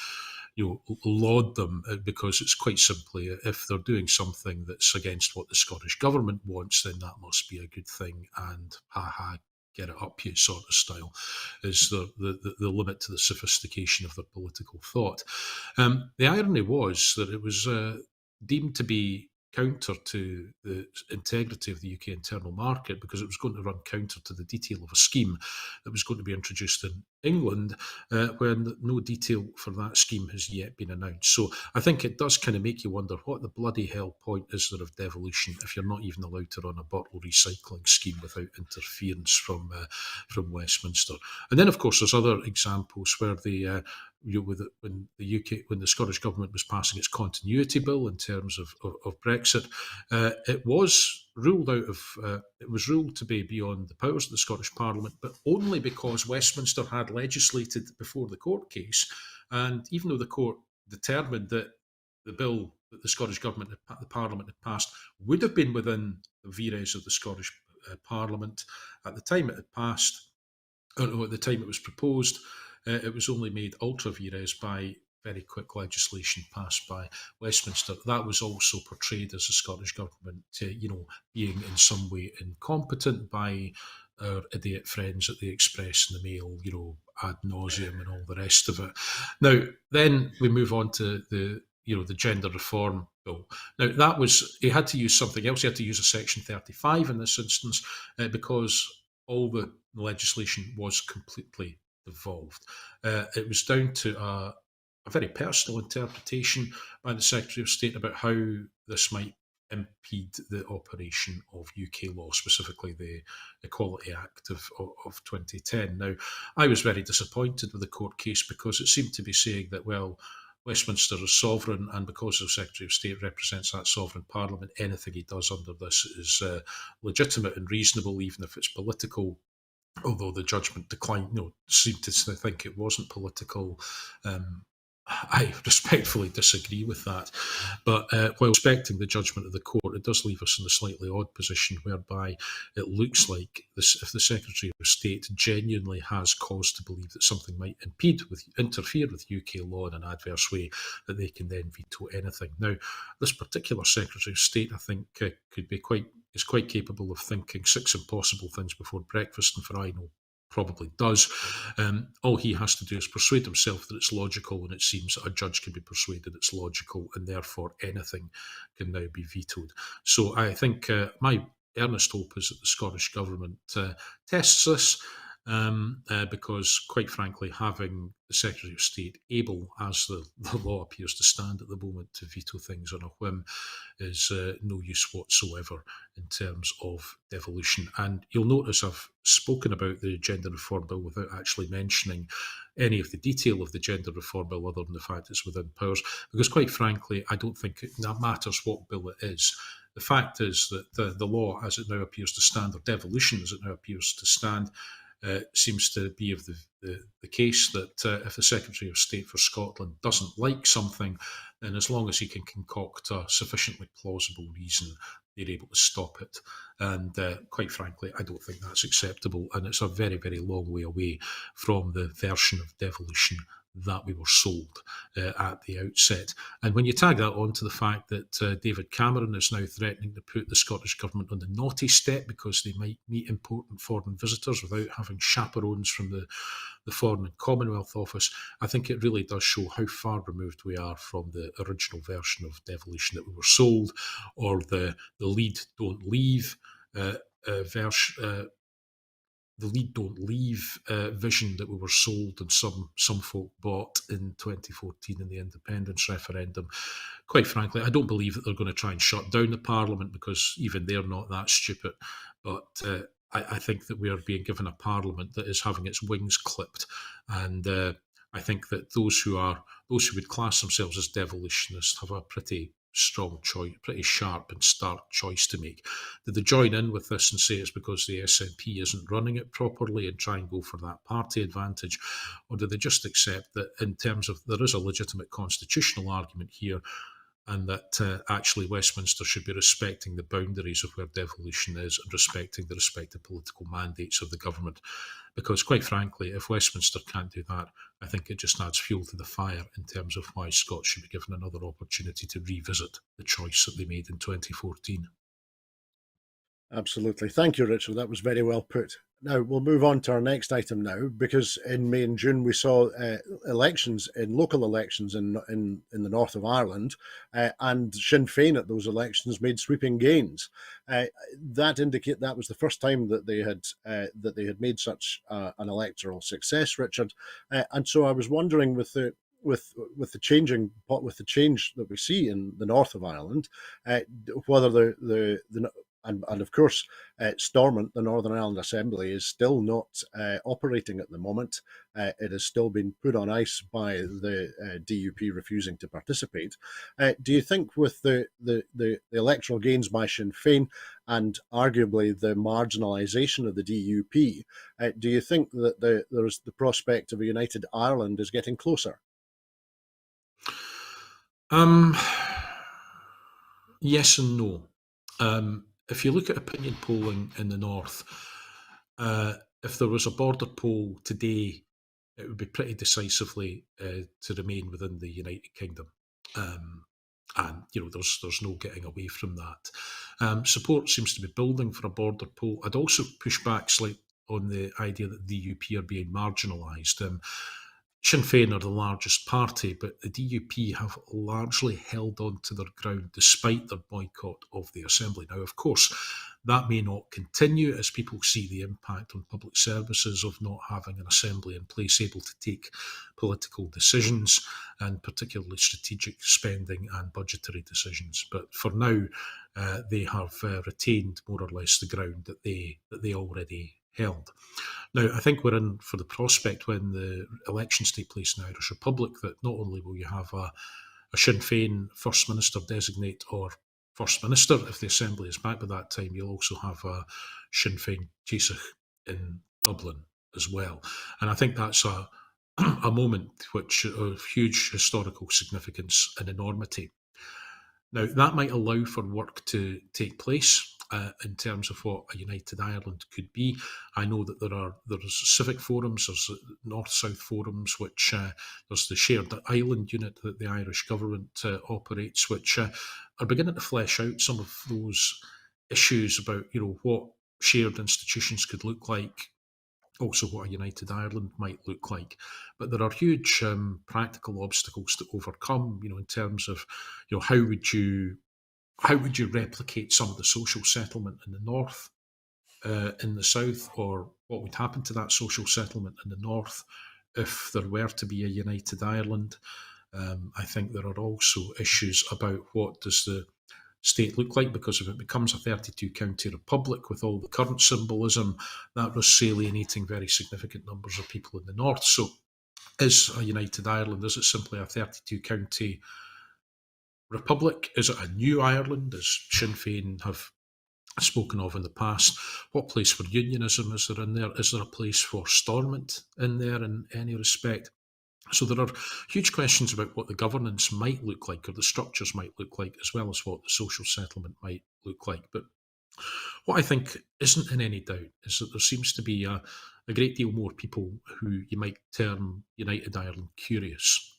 B: laud them because it's quite simply, if they're doing something that's against what the Scottish government wants, then that must be a good thing, and ha ha, get it up you sort of style is the limit to the sophistication of their political thought. The irony was that it was deemed to be counter to the integrity of the UK internal market, because it was going to run counter to the detail of a scheme that was going to be introduced in England, when no detail for that scheme has yet been announced. So I think it does kind of make you wonder, what the bloody hell point is there of devolution if you're not even allowed to run a bottle recycling scheme without interference from Westminster? And then, of course, there's other examples where when the Scottish government was passing its continuity bill in terms of Brexit, it was ruled to be beyond the powers of the Scottish Parliament, but only because Westminster had legislated before the court case, and even though the court determined that the bill that the Scottish government, the Parliament had passed, would have been within the vires of the Scottish Parliament at the time it had passed, or at the time it was proposed, it was only made ultra vires by very quick legislation passed by Westminster. That was also portrayed as the Scottish government, being in some way incompetent by our idiot friends at the Express and the Mail, ad nauseum and all the rest of it. Now, then we move on to the gender reform bill. Now, he had to use something else. He had to use a Section 35 in this instance, because all the legislation was completely devolved. It was down to a very personal interpretation by the Secretary of State about how this might impede the operation of UK law, specifically the Equality Act of 2010. Now, I was very disappointed with the court case, because it seemed to be saying that, well, Westminster is sovereign, and because the Secretary of State represents that sovereign Parliament, anything he does under this is legitimate and reasonable, even if it's political. Although the judgment seemed to think it wasn't political. I respectfully disagree with that. But while respecting the judgment of the court, it does leave us in a slightly odd position, whereby it looks like if the Secretary of State genuinely has cause to believe that something might interfere with UK law in an adverse way, that they can then veto anything. Now, this particular Secretary of State, I think, is quite capable of thinking 6 impossible things before breakfast, and for I know, probably does. All he has to do is persuade himself that it's logical, and it seems that a judge can be persuaded it's logical, and therefore anything can now be vetoed. So I think my earnest hope is that the Scottish Government tests this, because, quite frankly, having the Secretary of State able, as the law appears to stand at the moment, to veto things on a whim is no use whatsoever in terms of devolution. And you'll notice I've spoken about the Gender Reform Bill without actually mentioning any of the detail of the Gender Reform Bill, other than the fact it's within powers, because, quite frankly, I don't think it matters what bill it is. The fact is that the law, as it now appears to stand, or devolution as it now appears to stand, seems to be of the case that if the Secretary of State for Scotland doesn't like something, then as long as he can concoct a sufficiently plausible reason, they're able to stop it. And quite frankly, I don't think that's acceptable. And it's a very, very long way away from the version of devolution that we were sold at the outset. And when you tag that on to the fact that David Cameron is now threatening to put the Scottish Government on the naughty step because they might meet important foreign visitors without having chaperones from the Foreign and Commonwealth Office, I think it really does show how far removed we are from the original version of devolution that we were sold, or the lead don't leave the lead don't leave vision that we were sold and some folk bought in 2014 in the independence referendum. Quite frankly, I don't believe that they're going to try and shut down the Parliament, because even they're not that stupid. But I think that we are being given a Parliament that is having its wings clipped, and I think that those who would class themselves as devolutionists have a pretty strong choice, pretty sharp and stark choice to make. Do they join in with this and say it's because the SNP isn't running it properly and try and go for that party advantage? Or do they just accept that in terms of there is a legitimate constitutional argument here, and that actually Westminster should be respecting the boundaries of where devolution is and respecting the respective political mandates of the government? Because quite frankly, if Westminster can't do that, I think it just adds fuel to the fire in terms of why Scots should be given another opportunity to revisit the choice that they made in 2014.
A: Absolutely. Thank you, Richard. That was very well put. Now, we'll move on to our next item now, because in May and June we saw local elections in the north of Ireland, and Sinn Féin at those elections made sweeping gains. That was the first time that they had made such an electoral success, Richard. And so I was wondering, with the change that we see in the north of Ireland, whether and of course, Stormont, the Northern Ireland Assembly, is still not operating at the moment. It has still been put on ice by the DUP refusing to participate. Do you think, with the electoral gains by Sinn Féin and arguably the marginalisation of the DUP, do you think that there's the prospect of a united Ireland is getting closer?
B: Yes and no. If you look at opinion polling in the north, if there was a border poll today, it would be pretty decisively to remain within the United Kingdom. And there's no getting away from that. Support seems to be building for a border poll. I'd also push back slightly on the idea that the DUP are being marginalised. Sinn Féin are the largest party, but the DUP have largely held on to their ground despite their boycott of the Assembly. Now, of course, that may not continue as people see the impact on public services of not having an Assembly in place able to take political decisions, and particularly strategic spending and budgetary decisions. But for now, they have retained more or less the ground that they already held. Now, I think we're in for the prospect, when the elections take place in the Irish Republic, that not only will you have a Sinn Féin First Minister designate, or First Minister if the Assembly is back by that time, you'll also have a Sinn Féin Taoiseach in Dublin as well. And I think that's a moment which of huge historical significance and enormity. Now, that might allow for work to take place in terms of what a united Ireland could be. I know that there's civic forums, there's north-south forums, which there's the shared island unit that the Irish government operates, which are beginning to flesh out some of those issues about what shared institutions could look like, also what a united Ireland might look like. But there are huge practical obstacles to overcome, in terms of how would you replicate some of the social settlement in the north, in the south, or what would happen to that social settlement in the north if there were to be a united Ireland? I think there are also issues about what does the state look like, because if it becomes a 32-county republic with all the current symbolism, that risks alienating very significant numbers of people in the north. So is a united Ireland, is it simply a 32-county republic? Is it a new Ireland, as Sinn Féin have spoken of in the past? What place for unionism is there in there? Is there a place for Stormont in there in any respect? So there are huge questions about what the governance might look like, or the structures might look like, as well as what the social settlement might look like. But what I think isn't in any doubt is that there seems to be a great deal more people who you might term United Ireland curious.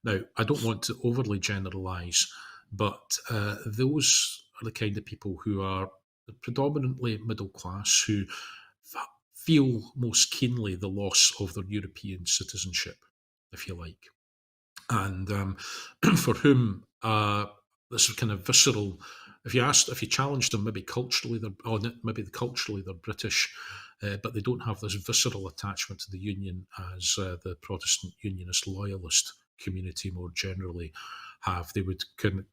B: Now, I don't want to overly generalise, but those are the kind of people who are predominantly middle class, who feel most keenly the loss of their European citizenship, if you like, and for whom this kind of visceral. If you challenge them, maybe culturally they're British, but they don't have this visceral attachment to the Union as the Protestant Unionist loyalist community more generally have. They would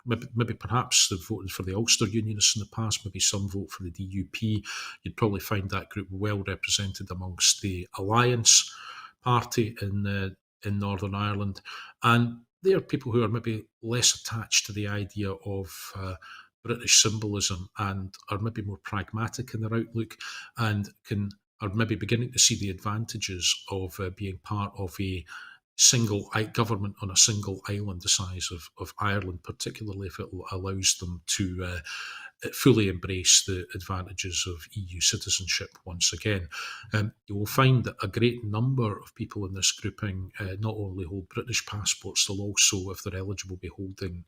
B: maybe perhaps they've voted for the Ulster Unionists in the past, maybe some vote for the DUP. You'd probably find that group well represented amongst the Alliance Party in in Northern Ireland. And they are people who are maybe less attached to the idea of British symbolism and are maybe more pragmatic in their outlook and are maybe beginning to see the advantages of being part of a single government on a single island the size of Ireland, particularly if it allows them to fully embrace the advantages of EU citizenship once again. You will find that a great number of people in this grouping not only hold British passports, they'll also, if they're eligible, be holding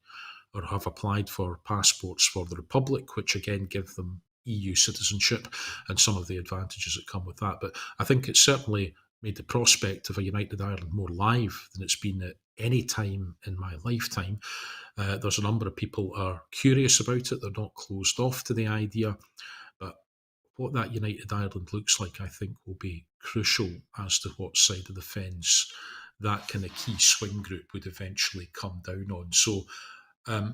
B: or have applied for passports for the Republic, which again give them EU citizenship and some of the advantages that come with that. But I think it's certainly made the prospect of a united Ireland more live than it's been at any time in my lifetime. There's a number of people are curious about it. They're not closed off to the idea. But what that united Ireland looks like, I think, will be crucial as to what side of the fence that kind of key swing group would eventually come down on. So,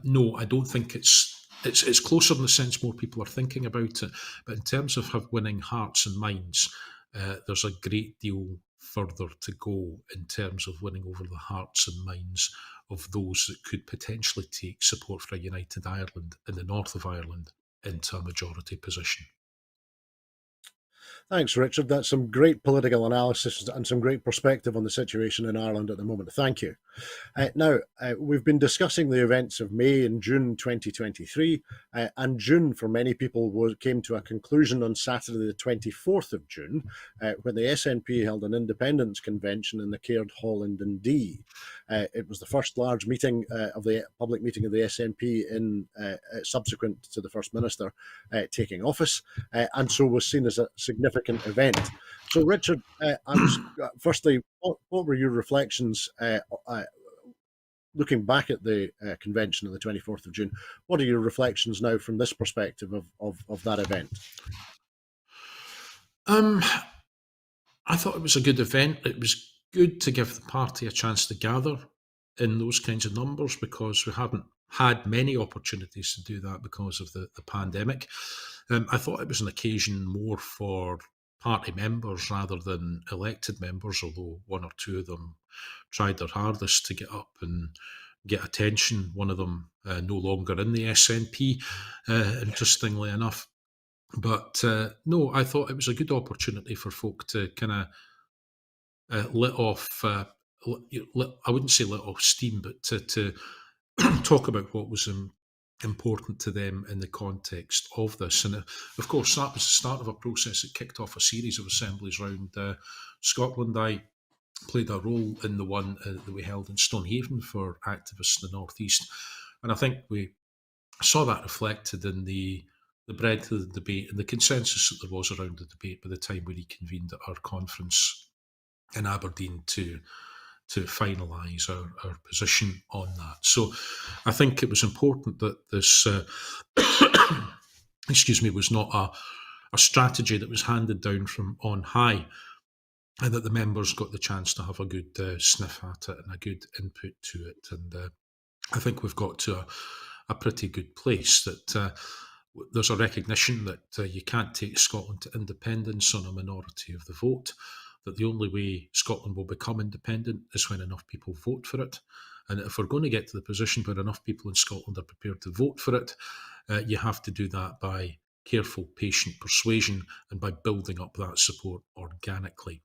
B: no, I don't think it's closer in the sense more people are thinking about it. But in terms of winning hearts and minds, there's a great deal further to go in terms of winning over the hearts and minds of those that could potentially take support for a united Ireland in the north of Ireland into a majority position.
A: Thanks, Richard. That's some great political analysis and some great perspective on the situation in Ireland at the moment. Thank you. Now, we've been discussing the events of May and June 2023, and June for many people came to a conclusion on Saturday the 24th of June, when the SNP held an independence convention in the Caird Hall in Dundee. It was the first large meeting public meeting of the SNP in subsequent to the First Minister taking office, and so was seen as a significant event. So, Richard, firstly, what were your reflections looking back at the convention on the 24th of June? What are your reflections now from this perspective of that event?
B: I thought it was a good event. It was good to give the party a chance to gather in those kinds of numbers because we haven't had many opportunities to do that because of the pandemic. I thought it was an occasion more for party members rather than elected members, although one or two of them tried their hardest to get up and get attention. One of them no longer in the SNP, interestingly enough. But no, I thought it was a good opportunity for folk to kind of let off, I wouldn't say let off steam, but to talk about what was important to them in the context of this. And of course, that was the start of a process that kicked off a series of assemblies around Scotland. I played a role in the one that we held in Stonehaven for activists in the North East. And I think we saw that reflected in the breadth of the debate and the consensus that there was around the debate by the time we reconvened at our conference in Aberdeen to finalise our position on that. So I think it was important that this, was not a strategy that was handed down from on high, and that the members got the chance to have a good sniff at it and a good input to it. And I think we've got to a pretty good place that there's a recognition that you can't take Scotland to independence on a minority of the vote, that the only way Scotland will become independent is when enough people vote for it. And if we're going to get to the position where enough people in Scotland are prepared to vote for it, you have to do that by careful, patient persuasion and by building up that support organically.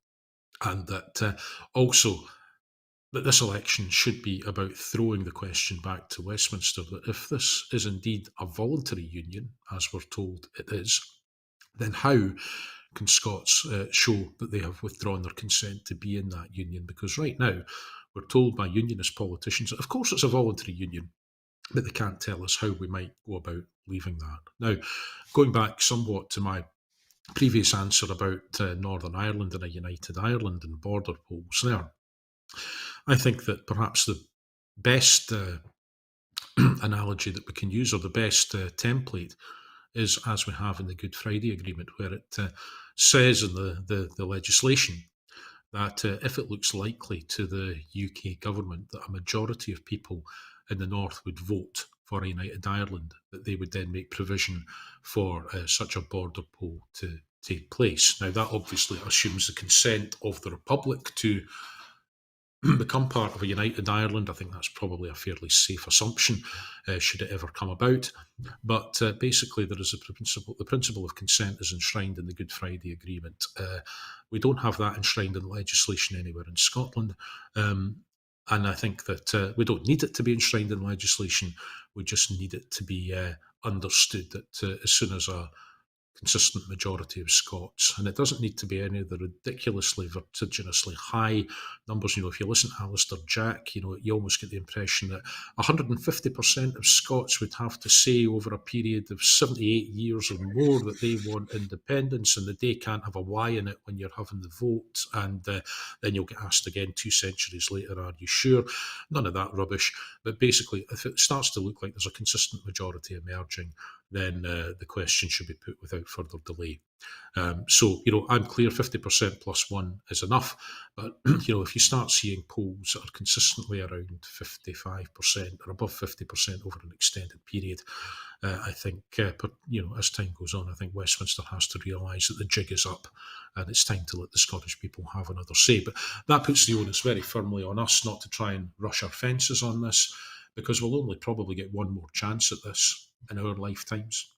B: And that also that this election should be about throwing the question back to Westminster that if this is indeed a voluntary union, as we're told it is, then how can Scots show that they have withdrawn their consent to be in that union? Because right now, we're told by unionist politicians that of course it's a voluntary union, but they can't tell us how we might go about leaving that. Now, going back somewhat to my previous answer about Northern Ireland and a united Ireland and border polls there, I think that perhaps the best analogy that we can use, or the best template, is as we have in the Good Friday Agreement, where it says in the legislation that if it looks likely to the UK government that a majority of people in the North would vote for a united Ireland, that they would then make provision for such a border poll to take place. Now, that obviously assumes the consent of the Republic to become part of a united Ireland. I think that's probably a fairly safe assumption, should it ever come about. But basically, there is the principle of consent is enshrined in the Good Friday Agreement. We don't have that enshrined in legislation anywhere in Scotland. And I think that we don't need it to be enshrined in legislation. We just need it to be understood that as soon as a consistent majority of Scots, and it doesn't need to be any of the ridiculously, vertiginously high numbers. If you listen to Alistair Jack, you almost get the impression that 150% of Scots would have to say over a period of 78 years or more that they want independence, and that they can't have a Y in it when you're having the vote, and then you'll get asked again 2 centuries later, are you sure? None of that rubbish. But basically, if it starts to look like there's a consistent majority emerging, then the question should be put without further delay. So, I'm clear 50% plus one is enough. But, if you start seeing polls that are consistently around 55% or above 50% over an extended period, I think, as time goes on, I think Westminster has to realise that the jig is up and it's time to let the Scottish people have another say. But that puts the onus very firmly on us not to try and rush our fences on this, because we'll only probably get one more chance at this in our lifetimes.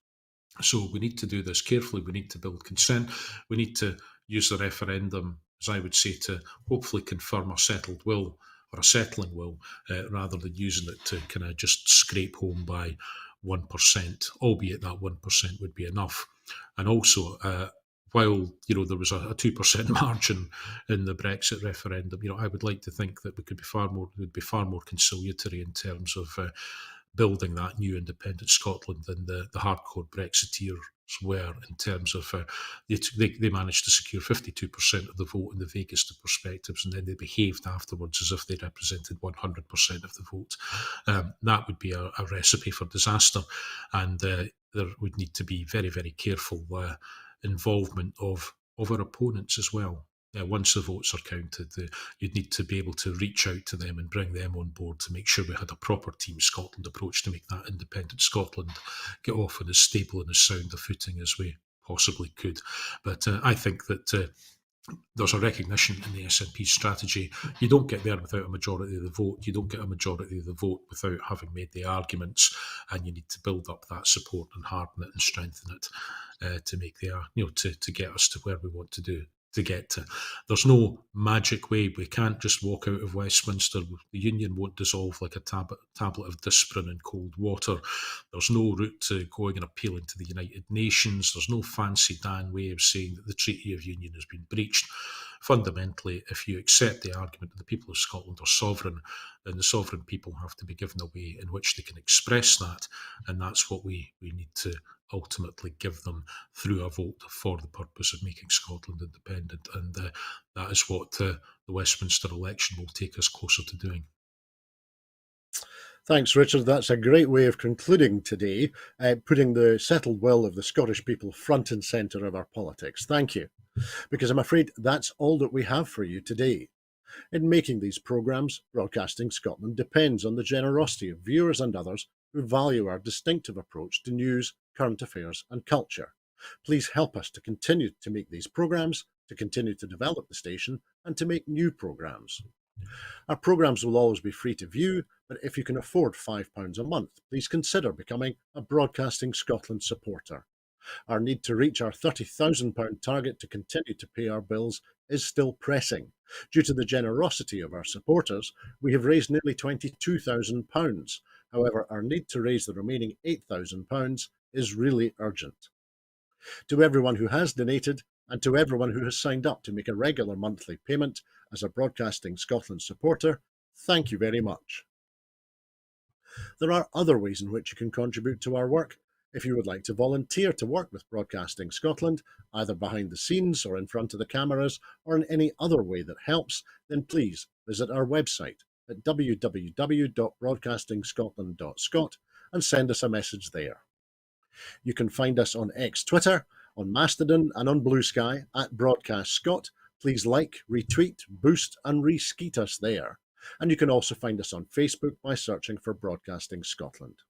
B: So we need to do this carefully. We need to build consent. We need to use the referendum, as I would say, to hopefully confirm a settled will or a settling will, rather than using it to kind of just scrape home by 1%, albeit that 1% would be enough. And also, while there was a 2% margin in the Brexit referendum, I would like to think that we could be far more conciliatory in terms of building that new independent Scotland than the hardcore Brexiteers were, in terms of they managed to secure 52% of the vote in the vaguest of perspectives, and then they behaved afterwards as if they represented 100% of the vote. That would be a recipe for disaster, and there would need to be very, very careful involvement of our opponents as well. Once the votes are counted, you'd need to be able to reach out to them and bring them on board to make sure we had a proper Team Scotland approach to make that independent Scotland get off on as stable and as sound a footing as we possibly could. But I think that there's a recognition in the SNP strategy. You don't get there without a majority of the vote. You don't get a majority of the vote without having made the arguments, and you need to build up that support and harden it and strengthen it to make to get us to where we want to get to. There's no magic way. We can't just walk out of Westminster. The Union won't dissolve like a tablet of Disprin in cold water. There's no route to going and appealing to the United Nations. There's no fancy Dan way of saying that the Treaty of Union has been breached. Fundamentally, if you accept the argument that the people of Scotland are sovereign, then the sovereign people have to be given a way in which they can express that, and that's what we need to ultimately give them through a vote for the purpose of making Scotland independent. And that is what the Westminster election will take us closer to doing.
A: Thanks, Richard. That's a great way of concluding today, putting the settled will of the Scottish people front and centre of our politics. Thank you, because I'm afraid that's all that we have for you today. In making these programmes, Broadcasting Scotland depends on the generosity of viewers and others who value our distinctive approach to news, current affairs and culture. Please help us to continue to make these programmes, to continue to develop the station and to make new programmes. Our programmes will always be free to view, but if you can afford £5 a month, please consider becoming a Broadcasting Scotland supporter. Our need to reach our £30,000 target to continue to pay our bills is still pressing. Due to the generosity of our supporters, we have raised nearly £22,000. However, our need to raise the remaining £8,000 is really urgent. To everyone who has donated, and to everyone who has signed up to make a regular monthly payment as a Broadcasting Scotland supporter, thank you very much. There are other ways in which you can contribute to our work. If you would like to volunteer to work with Broadcasting Scotland, either behind the scenes or in front of the cameras, or in any other way that helps, then please visit our website at www.broadcastingscotland.scot and send us a message there. You can find us on X Twitter, on Mastodon and on Blue Sky at Broadcast Scot. Please like, retweet, boost and reskeet us there. And you can also find us on Facebook by searching for Broadcasting Scotland.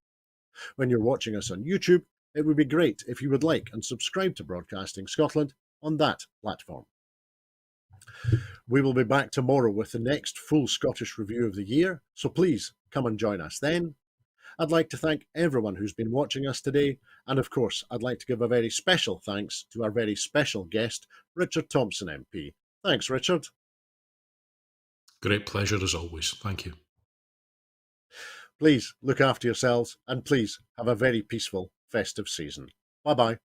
A: When you're watching us on YouTube, it would be great if you would like and subscribe to Broadcasting Scotland on that platform. We will be back tomorrow with the next full Scottish review of the year, so please come and join us then. I'd like to thank everyone who's been watching us today, and of course, I'd like to give a very special thanks to our very special guest, Richard Thomson MP. Thanks, Richard.
B: Great pleasure as always. Thank you.
A: Please look after yourselves, and please have a very peaceful festive season. Bye-bye.